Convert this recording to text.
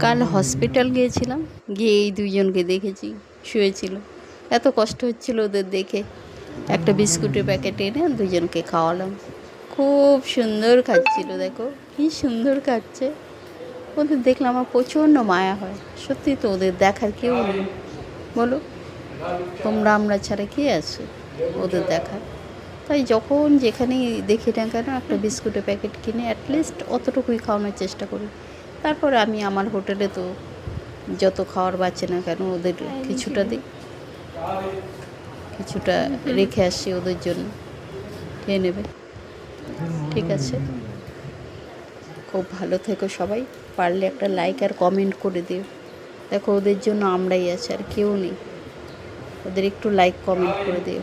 কাল হসপিটাল গিয়েছিলাম, গিয়ে এই দুইজনকে দেখেছি শুয়েছিল। এত কষ্ট হচ্ছিল ওদের দেখে। একটা বিস্কুটের প্যাকেট এনে দুজনকে খাওয়ালাম। খুব সুন্দর খাচ্ছিল, দেখো কি সুন্দর খাচ্ছে। ওদের দেখলে আমার প্রচণ্ড মায়া হয়। সত্যি তো, ওদের দেখার কেউ নেই বলো, তোমরা আমরা ছাড়া কে আছে ওদের দেখার। তাই যখন যেখানেই দেখি না কেন একটা বিস্কুটের প্যাকেট কিনে অ্যাটলিস্ট অতটুকুই খাওয়ানোর চেষ্টা করি। তারপরে আমি আমার হোটেলে তো যত খাওয়ার বাঁচে না কেন ওদের কিছুটা দিই, কিছুটা রেখে আসি ওদের জন্য, খেয়ে নেবে। ঠিক আছে, খুব ভালো থেকো সবাই। পারলে একটা লাইক আর কমেন্ট করে দিও। দেখো ওদের জন্য আমরাই আছি, আর কেউ নেই। ওদের একটু লাইক কমেন্ট করে দিও।